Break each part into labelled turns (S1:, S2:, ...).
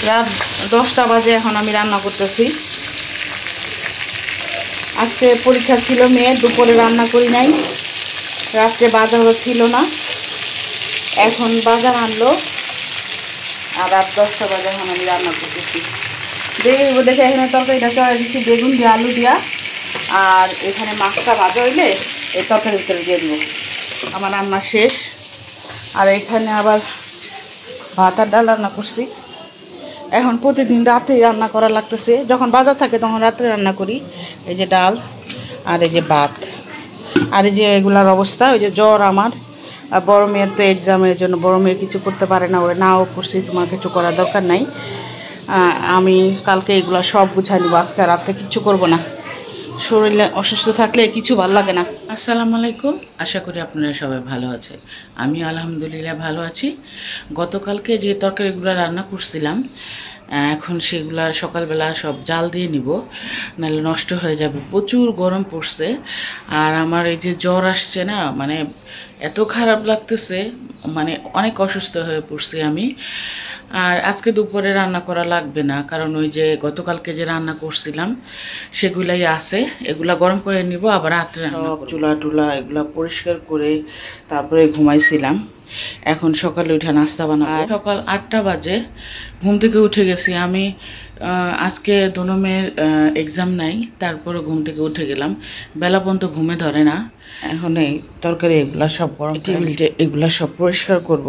S1: রাত 10টা বাজে, এখন আমি রান্না করতেছি। আজকে পরীক্ষা ছিল মেয়ের, দুপুরে রান্না করি নাই, রাত্রে বাজারও ছিল না, এখন বাজার আনলো আর রাত 10টা বাজে এখন আমি রান্না করতেছি। দেখে এখানে তরকারিটা চড়া দিচ্ছি বেগুন দিয়ে আলু দিয়া, আর এখানে মাছটা ভাজা হইলে এই তরকারির ভিতরে দিয়ে দেবো। আমার রান্না শেষ। আর এখানে আবার ভাত আর ডাল রান্না করছি। এখন প্রতিদিন রাতেই রান্না করা লাগতেছে, যখন বাজার থাকে তখন রাত্রে রান্না করি। এই যে ডাল আর এই যে ভাত, আর এই যে এগুলার অবস্থা। ওই যে জ্বর আমার, আর বড় মেয়ের তো এক্সামের জন্য, বড় মেয়ে কিছু করতে পারে না, ওরা নাও করছি, তোমার কিছু করার দরকার নাই, আমি কালকে এগুলো সব গুছাই নিব, আজকে রাত্রে কিচ্ছু করব না, শরীরে অসুস্থ থাকলে কিছু ভালো লাগে না।
S2: আসসালামু আলাইকুম, আশা করি আপনারা সবাই ভালো আছেন। আমি আলহামদুলিল্লাহ ভালো আছি। গতকালকে যে তরকারিগুলো রান্না করছিলাম, এখন সেগুলা সকালবেলা সব জাল দিয়ে নিব, নাহলে নষ্ট হয়ে যাবে। প্রচুর গরম পড়ছে, আর আমার এই যে জ্বর আসছে না, মানে এত খারাপ লাগতেছে, মানে অনেক অসুস্থ হয়ে পড়ছি আমি। আর আজকে দুপুরে রান্না করা লাগবে না, কারণ ওই যে গতকালকে যে রান্না করছিলাম সেগুলাই আছে, এগুলা গরম করে নিব, আবার রাত্রে
S1: সব চুলা টুলা এগুলা পরিষ্কার করে তারপরে ঘুমাইছিলাম। এখন সকালে উঠে নাস্তা বানাবো।
S2: সকাল 8টা বাজে ঘুম থেকে উঠে গেছি আমি। আজকে দোনমের এক্সাম নাই, তারপরে ঘুম থেকে উঠে গেলাম, বেলা পর্যন্ত ঘুমে ধরে না।
S1: এখন এই তরকারি এগুলা সব গরম, টেবিলটা এগুলা সব পরিষ্কার করব।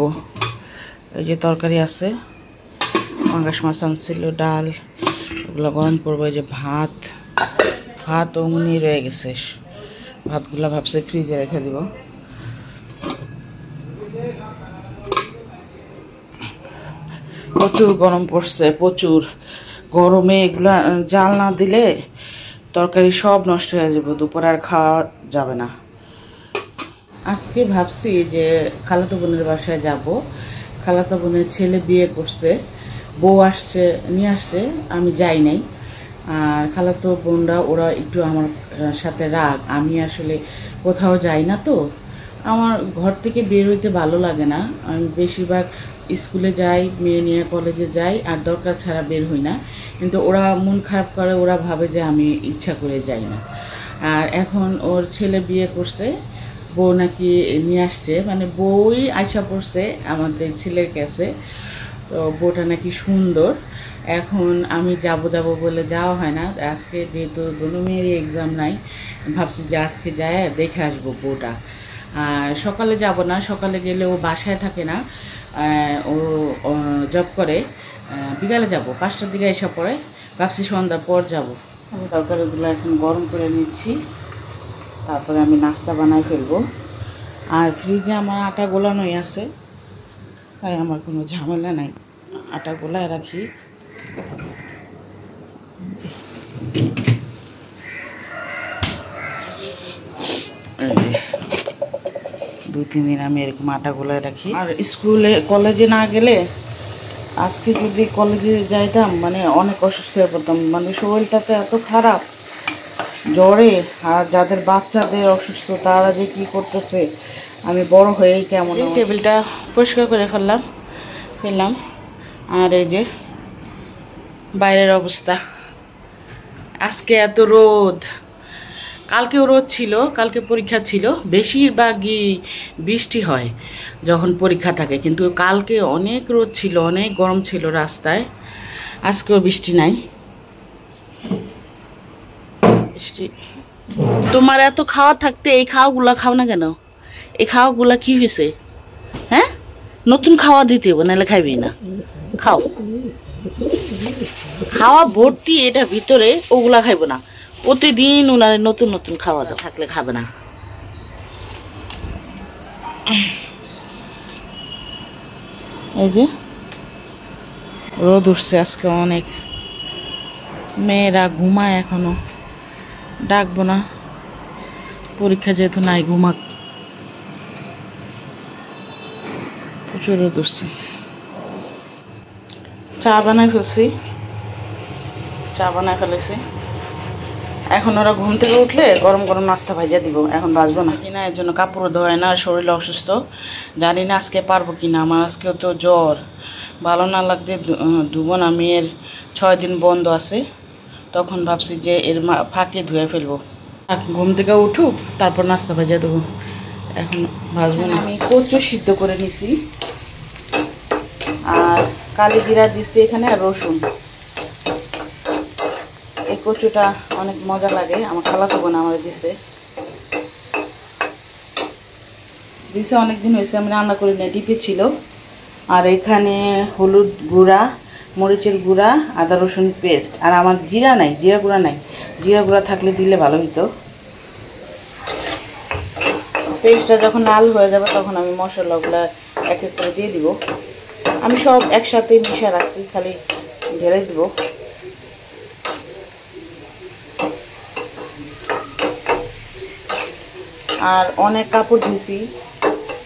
S1: এই যে তরকারি আছে, পাঙ্গাস মাছ আনছিল, ডাল, এগুলো গরম করবো। এই যে ভাত অমনি রয়ে গেছে, ভাতগুলা ভাবছে ফ্রিজে রেখে দিব। প্রচুর গরম পড়ছে, প্রচুর গরমে এগুলা জাল না দিলে তরকারি সব নষ্ট হয়ে যাবে, দুপুরে আর খাওয়া যাবে না।
S2: আজকে ভাবছি যে খালাতো বোনের বাসায় যাব। খালাতো বোনের ছেলে বিয়ে করছে, বউ আসছে, নিয়ে আসছে, আমি যাই নাই। আর খালাতো বোনরা ওরা একটু আমার সাথে রাগ, আমি আসলে কোথাও যাই না, তো আমার ঘর থেকে বের হইতে ভালো লাগে না। আমি বেশিরভাগ স্কুলে যাই, মেয়ে নিয়ে কলেজে যাই, আর দরকার ছাড়া বের হই না। কিন্তু ওরা মন খারাপ করে, ওরা ভাবে যে আমি ইচ্ছা করে যাই না। আর এখন ওর ছেলে বিয়ে করছে, বউ নাকি নিয়ে আসছে, মানে বউই আইসা পড়ছে আমাদের ছেলের কাছে, তো বউটা নাকি সুন্দর। এখন আমি যাব বলে যাওয়া হয় না। আজকে যেহেতু দুনো মেয়েরই এক্সাম নাই, ভাবছি যে আজকে যায় দেখে আসবো বউটা। আর সকালে যাব না, সকালে গেলে ও বাসায় থাকে না, ও জব করে। বিকালে যাব, 5টার দিকে এসে পড়ে, ভাবছি সন্ধ্যার পর যাব।
S1: আমি তরকারিগুলো এখন গরম করে নিচ্ছি, তারপরে আমি নাস্তা বানাই ফেলবো। আর ফ্রিজে আমার আটা গোলানোই আছে, তাই আমার কোনো ঝামেলা নাই, আটা গোলায় রাখি। 2-3 দিন আমি এরকম আটা গোলায় রাখি। আর স্কুলে কলেজে না গেলে, আজকে যদি কলেজে যাইতাম মানে অনেক অসুস্থ হয়ে পড়তাম, মানে শরীরটাতে এত খারাপ জ্বরে। আর যাদের বাচ্চাদের অসুস্থ তারা যে কি করতেছে, আমি বড় হয়েই কেমন। টেবিলটা পরিষ্কার করে ফেললাম। আর এই যে বাইরের অবস্থা, আজকে এত রোদ, কালকেও রোদ ছিল, কালকে পরীক্ষা ছিল। বেশিরভাগই বৃষ্টি হয় যখন পরীক্ষা থাকে, কিন্তু কালকে অনেক রোদ ছিল, অনেক গরম ছিল রাস্তায়। আজকেও বৃষ্টি নাই। বৃষ্টি তোমার এত খাওয়া থাকতে এই খাওয়াগুলা খাও না কেন? এই খাওয়াগুলা কি হয়েছে? হ্যাঁ, নতুন খাওয়া দিতে হবে, নাহলে খাইবি না। খাও, খাওয়া ভর্তি এটা ভিতরে, ওগুলা খাইব না। প্রতিদিন ওনার নতুন নতুন খাওয়া দাওয়া থাকলে খাবে না। এই যে রোদ উঠছে আজকে অনেক, মেয়েরা ঘুমায় এখনো, ডাকবো না, পরীক্ষা যেহেতু নাই, ঘুমাক। প্রচুর রোদ উঠছে। চা বানাই ফেলেছি। এখন ওরা ঘুম থেকে উঠলে গরম গরম নাস্তা ভাইজা দিব, এখন বাজবো না কিনা, এর জন্য কাপড়ও ধোয় না, শরীর অসুস্থ, জানি না আজকে পারবো কিনা। আমার আজকেও তো জ্বর,
S2: ভালো না লাগতে ধুবো না। মেয়ের 6 দিন বন্ধ আছে, তখন ভাবছি যে এর ফাঁকে ধুয়ে ফেলবো। ঘুম থেকে উঠুক, তারপর নাস্তা ভেজে দেবো। এখন ভাজবো না। আমি কচু সিদ্ধ করে নিছি, আর কালি জিরা দিছি এখানে, আর রসুন। এই কচুটা অনেক মজা লাগে, আমার খালাতো বোন আমার দিছে অনেকদিন হয়েছে, আমি রান্না করি না, ডিপে ছিল। আর এখানে হলুদ গুঁড়া, মরিচের গুঁড়া, আদা রসুন পেস্ট। আর আমার জিরা নাই, জিরা গুঁড়া নাই, জিরা গুঁড়া থাকলে দিলে ভালো হতো। পেস্টটা যখন লাল হয়ে যাবে তখন আমি মশলাগুলো এক এক করে দিয়ে দিব। আমি সব একসাথে মিশিয়ে রাখছি, খালি ঢেলে দিব। আর অনেক কাপড় ধুইছি,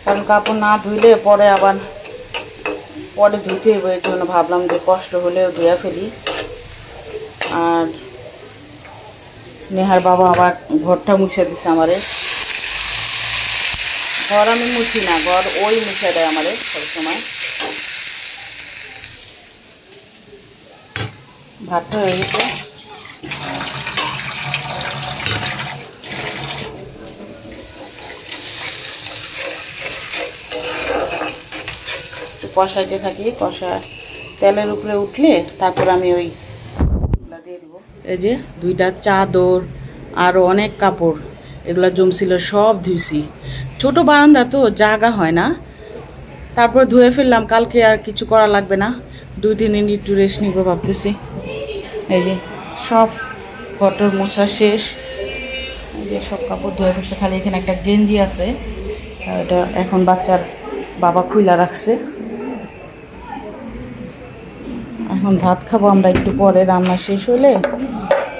S2: কারণ কাপড় না ধুইলে পরে ধুইতে হবে, এর জন্য ভাবলাম যে কষ্ট হলেও ধুয়ে ফেলি। আর নেহার বাবা আবার ঘরটা মুছে দিছে আমারে। ঘর আমি মুছি না, ঘর ওই মুছে দেয় আমারে সবসময়। ভাতটা হয়ে গেছে, কষাইতে থাকি। কষা তেলের উপরে উঠলে তারপর আমি ওই দিয়ে দিব। এই যে 2টা চাদর, আরও অনেক কাপড়, এগুলো জমছিল, সব ধুইছি। ছোট বারান্দা তো জায়গা হয় না, তারপর ধুয়ে ফেললাম। কালকে আর কিছু করা লাগবে না, 2-3 দিন একটু রেস্ট নিব ভাবতেছি। এই যে সব ঘটর মোছা শেষ। এই যে সব কাপড় ধুয়ে ফেলছে, খালি এখানে একটা গেঞ্জি আছে, এটা এখন বাচ্চার বাবা খুইলা রাখছে। এখন ভাত খাবো আমরা একটু পরে, রান্না শেষ হলে,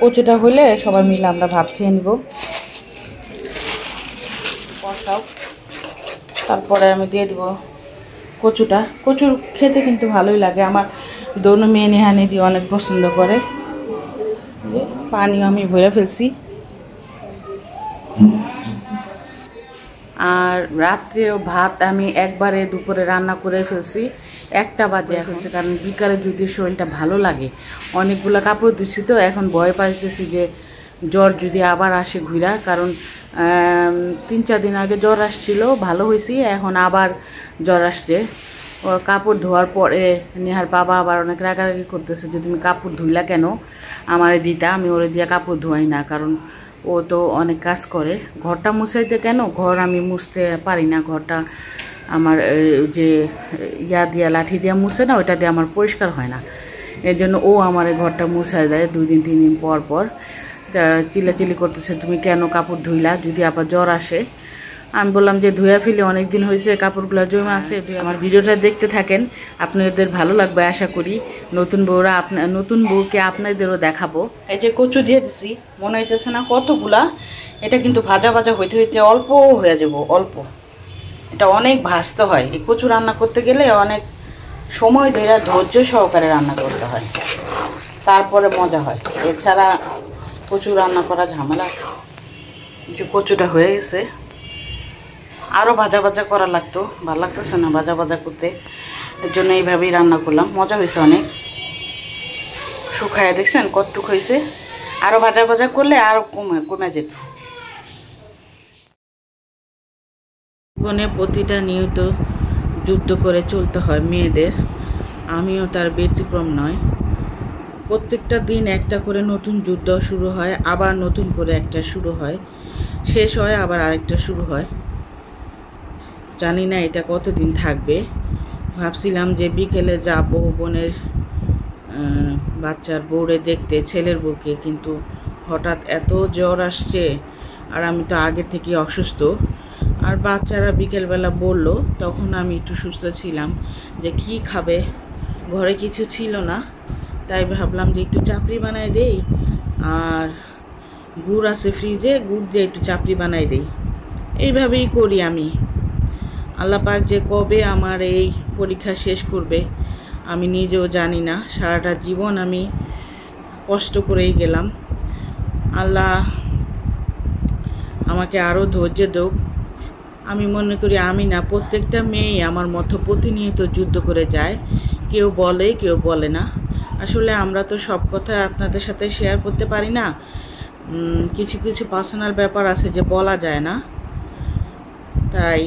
S2: কচুটা হলে সবাই মিলে আমরা ভাত খেয়ে নিব। কষাও, তারপরে আমি দিয়ে দিব কচুটা। কচুর খেতে কিন্তু ভালোই লাগে, আমার দোনো মেয়ে নেহানি দিয়ে অনেক পছন্দ করে। পানিও আমি ভরে ফেলছি। আর রাত্রেও ভাত আমি একবারে দুপুরে রান্না করে ফেলছি, 1টা বাজে ফেলছি, কারণ বিকালে যদি শরীরটা ভালো লাগে। অনেকগুলো কাপড় ধুচ্ছি তো, এখন ভয় পাইতেছি যে জ্বর যদি আবার আসে ঘুরা, কারণ 3-4 দিন আগে জ্বর আসছিল, ভালো হয়েছি, এখন আবার জ্বর আসছে। ও কাপড় ধোয়ার পরে নেহার বাবা আবার অনেক রাগারাগি করতেছে যে তুমি কাপড় ধুইলা কেন, আমারে দিতা, আমি ওরে দিয়া কাপড় ধোয়াই না, কারণ ও তো অনেক কাজ করে। ঘরটা মুছাইতে কেন, ঘর আমি মুছতে পারি না, ঘরটা আমার যে ইয়া দিয়া লাঠি দিয়া মুছে না, ওইটা দিয়ে আমার পরিষ্কার হয় না। এর জন্য ও আমার ঘরটা মুছাই দেয় 2 দিন 3 দিন পর পর। চিল্লাচিল্লি করতেছে তুমি কেন কাপড় ধুইলা, যদি আবার জ্বর আসে। আমি বললাম যে ধুয়া ফেলে অনেক দিন হয়েছে, কাপড়গুলো জমে আছে। আমার ভিডিওটা দেখতে থাকেন, আপনাদের ভালো লাগবে আশা করি। নতুন বউকে আপনাদেরও দেখাবো। এই যে কচু দিয়ে দিছি, মনে হইতেছে না কতগুলা। এটা কিন্তু ভাজা ভাজা হইতে হইতে অল্প হয়ে যাব, অল্প। এটা অনেক ভাজতে হয়, এই কচু রান্না করতে গেলে অনেক সময় ধরে ধৈর্য সহকারে রান্না করতে হয়, তারপরে মজা হয়। এছাড়া কচু রান্না করা ঝামেলা। যে কচুটা হয়ে গেছে, আরও ভাজা ভাজা করা লাগতো, ভালো লাগতেছে না ভাজা ভাজা করতে, এর জন্য এইভাবেই রান্না করলাম। মজা হয়েছে অনেক, শুকায় দেখছেন কতটুক হয়েছে। আরও ভাজা ভাজা করলে আরও কমে যেত। জীবনে প্রতিটা নিয়ত যুদ্ধ করে চলতে হয় মেয়েদের, আমিও তার ব্যতিক্রম নয়। প্রত্যেকটা দিন একটা করে নতুন যুদ্ধ শুরু হয়, আবার নতুন করে একটা শুরু হয়, শেষ হয়, আবার আরেকটা শুরু হয়। জানি না এটা কতদিন থাকবে। ভাবছিলাম যে বিকেলে যাব বোনের বাচ্চার বউরে দেখতে, ছেলের বউকে, কিন্তু হঠাৎ এত জ্বর আসছে, আর আমি তো আগে থেকে অসুস্থ। আর বাচ্চারা বিকেলবেলা বলল, তখন আমি একটু সুস্থ ছিলাম, যে কি খাবে, ঘরে কিছু ছিল না, তাই ভাবলাম যে একটু চাপড়ি বানাই দেই, আর গুড় আছে ফ্রিজে, গুড় দিয়ে একটু চাপড়ি বানাই দেই। এইভাবেই করি আমি। আল্লাহ পাক যে কবে আমার এই পরীক্ষা শেষ করবে আমি নিজেও জানি না। সারাটা জীবন আমি কষ্ট করেই গেলাম। আল্লাহ আমাকে আরও ধৈর্য দেব। আমি মনে করি আমি না, প্রত্যেকটা মেয়ে আমার মতো প্রতিনিয়ত যুদ্ধ করে যায়, কেউ বলে কেউ বলে না। আসলে আমরা তো সব কথা আপনাদের সাথে শেয়ার করতে পারি না। কিছু কিছু পার্সোনাল ব্যাপার আছে যে বলা যায় না, তাই